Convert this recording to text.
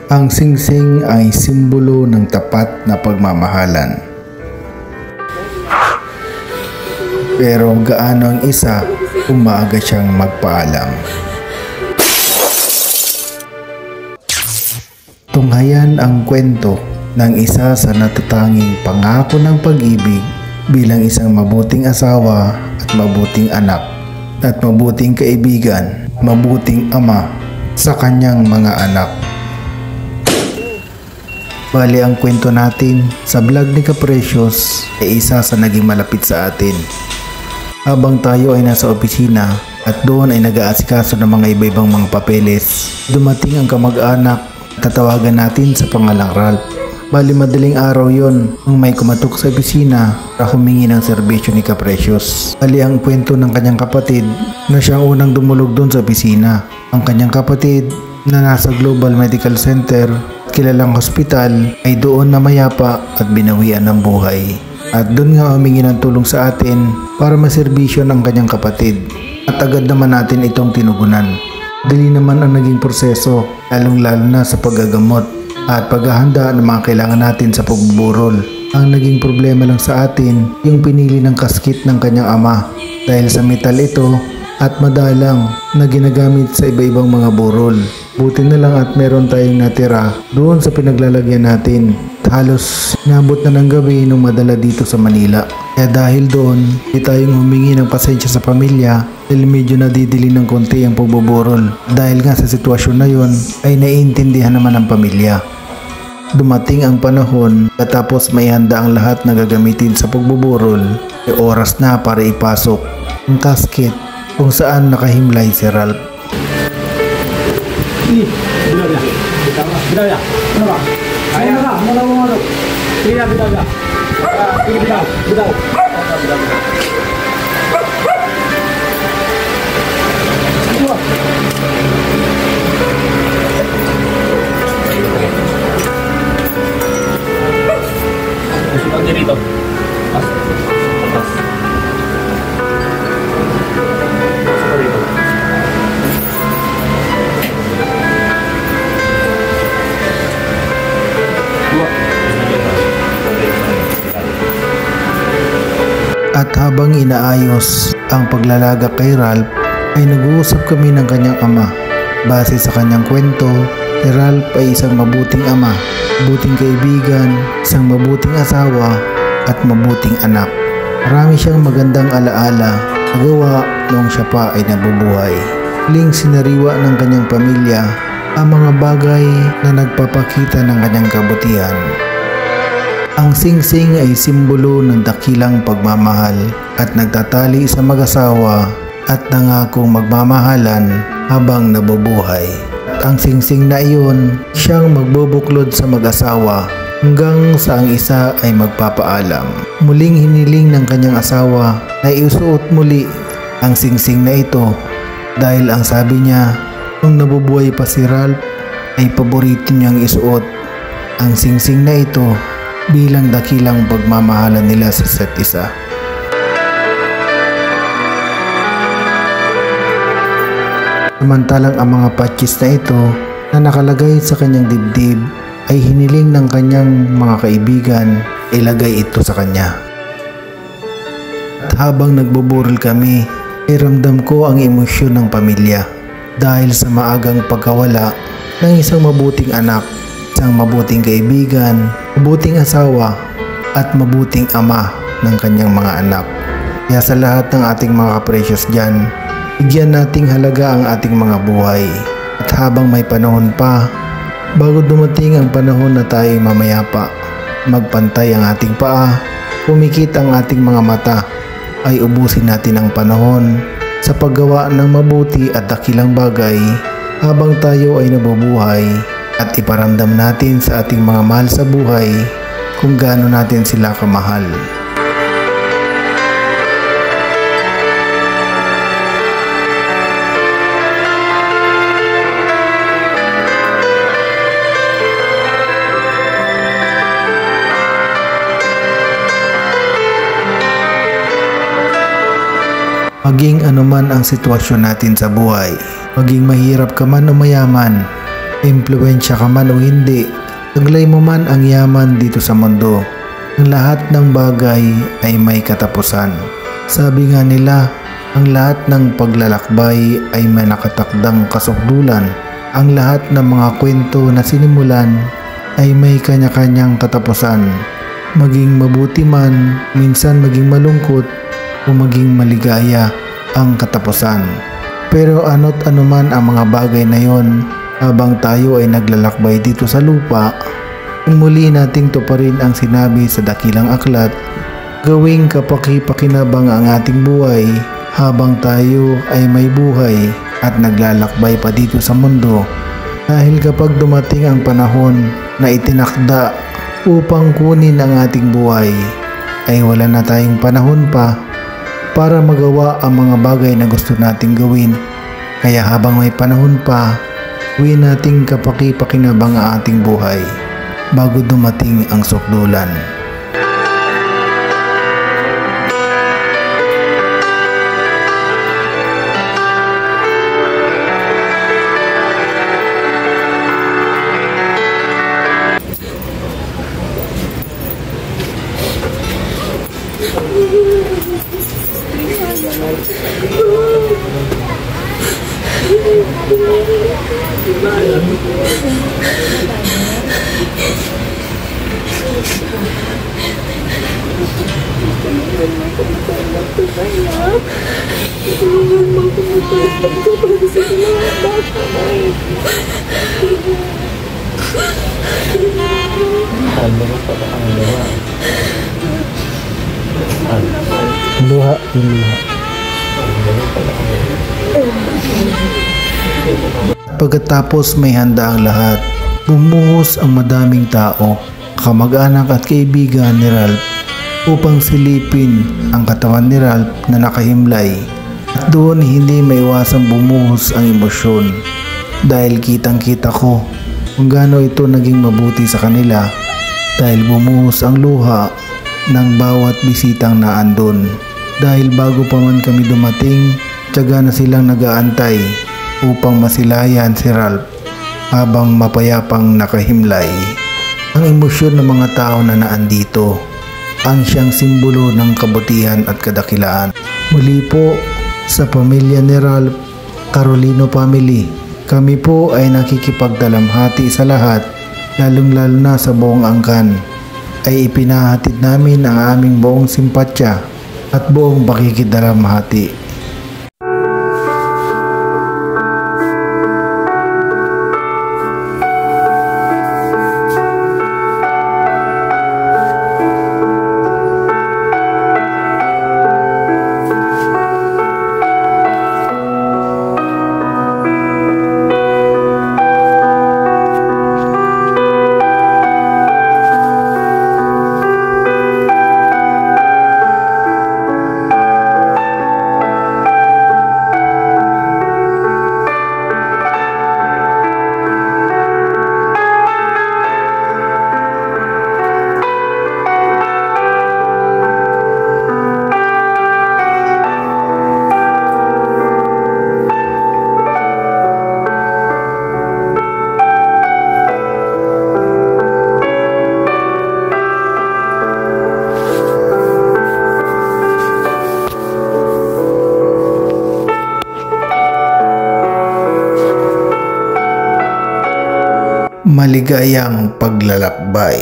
Ang singsing ay simbolo ng tapat na pagmamahalan. Pero gaano ang isa kung maaga siyang magpaalam? Tunghayan ang kwento ng isa sa natatanging pangako ng pag-ibig bilang isang mabuting asawa at mabuting anak at mabuting kaibigan, mabuting ama sa kanyang mga anak. Bali ang kwento natin sa vlog ni Kaprecious ay isa sa naging malapit sa atin. Habang tayo ay nasa opisina at doon ay nag-aasikaso ng mga iba-ibang mga papeles, dumating ang kamag-anak, tatawagan natin sa pangalang Ralph. Bali madaling araw yon nung may kumatok sa opisina para humingi ng serbisyo ni Kaprecious. Bali ang kwento ng kanyang kapatid na siyang unang dumulog doon sa opisina. Ang kanyang kapatid na nasa Global Medical Center, kilalang hospital, ay doon na mayapa at binawian ng buhay. At doon nga humingi ng tulong sa atin para maserbisyo ng kanyang kapatid. At agad naman natin itong tinugunan. Dali naman ang naging proseso, lalong-lalo na sa paggagamot at paghahanda ng mga kailangan natin sa pagbuburol. Ang naging problema lang sa atin, yung pinili ng kasket ng kanyang ama. Dahil sa metal ito at madalang na ginagamit sa iba-ibang mga burol. Buti na lang at meron tayong natira doon sa pinaglalagyan natin. Halos inabot na ng gabi nung madala dito sa Manila. Kaya dahil doon, di tayong humingi ng pasensya sa pamilya dahil medyo nadidili ng konti ang pagbuburol. Dahil nga sa sitwasyon na yon ay naiintindihan naman ng pamilya. Dumating ang panahon katapos may handa ang lahat na gagamitin sa pagbuburol, ay oras na para ipasok ang casket kung saan nakahimlay si Ralph. Dito. At habang inaayos ang paglalaga kay Ralph, ay nag-uusap kami ng kanyang ama. Base sa kanyang kwento, si Ralph ay isang mabuting ama, mabuting kaibigan, isang mabuting asawa, at mabuting anak. Marami siyang magandang alaala na gawa noong siya pa ay nabubuhay. Muling sinariwa ng kanyang pamilya ang mga bagay na nagpapakita ng kanyang kabutihan. Ang singsing ay simbolo ng dakilang pagmamahal at nagtatali sa mag-asawa at nangakong magmamahalan habang nabubuhay. At ang singsing na iyon, siyang magbubuklod sa mag-asawa hanggang sa ang isa ay magpapaalam. Muling hiniling ng kanyang asawa na isuot muli ang singsing na ito dahil ang sabi niya nung nabubuhay pa si Ralph ay paborito niyang isuot ang singsing na ito bilang dakilang pagmamahalan nila sa isa't isa. Samantalang ang mga patches na ito na nakalagay sa kanyang dibdib ay hiniling ng kanyang mga kaibigan ilagay ito sa kanya. At habang nagbuburol kami, ay ramdam ko ang emosyon ng pamilya dahil sa maagang pagkawala ng isang mabuting anak, isang mabuting kaibigan, mabuting asawa at mabuting ama ng kanyang mga anak. Kaya sa lahat ng ating mga kaprecious dyan, bigyan nating halaga ang ating mga buhay. At habang may panahon pa, bago dumating ang panahon na tayo mamayapa, magpantay ang ating paa, pumikit ang ating mga mata, ay ubusin natin ang panahon sa paggawa ng mabuti at dakilang bagay habang tayo ay nabubuhay at iparamdam natin sa ating mga mahal sa buhay kung gaano natin sila kamahal. Maging anuman ang sitwasyon natin sa buhay, maging mahirap ka man o mayaman, Impluwensya ka man o hindi, taglay mo man ang yaman dito sa mundo, ang lahat ng bagay ay may katapusan. Sabi nga nila, ang lahat ng paglalakbay ay may nakatakdang kasukdulan. Ang lahat ng mga kwento na sinimulan ay may kanya-kanyang katapusan. Maging mabuti man, minsan maging malungkot o maging maligaya ang katapusan. Pero ano't anuman ang mga bagay na yon, habang tayo ay naglalakbay dito sa lupa, kung muli nating tuparin ang sinabi sa dakilang aklat, gawing kapaki-pakinabang ang ating buhay habang tayo ay may buhay at naglalakbay pa dito sa mundo. Dahil kapag dumating ang panahon na itinakda upang kunin ang ating buhay, ay wala na tayong panahon pa para magawa ang mga bagay na gusto nating gawin. Kaya habang may panahon pa, gawin nating kapaki-pakinabang ang ating buhay bago dumating ang sukdulan. Luha. Pagkatapos may handa ang lahat, bumuhos ang madaming tao, kamag-anak at kaibigan ni Ralph upang silipin ang katawan ni Ralph na nakahimlay. At doon hindi maiwasang bumuhos ang emosyon dahil kitang-kita ko kung gaano ito naging mabuti sa kanila dahil bumuhos ang luha ng bawat bisitang naandun. Dahil bago pa man kami dumating, tiyaga na silang nag-aantay upang masilayan si Ralph habang mapayapang nakahimlay. Ang emosyon ng mga tao na naandito ang siyang simbolo ng kabutihan at kadakilaan. Muli po sa pamilya ni Ralph, Carolino family, kami po ay nakikipagdalamhati sa lahat, lalong-lalo na sa buong angkan. Ay ipinahatid namin ang aming buong simpatya at buong pakikidalamhati. Maligayang paglalakbay.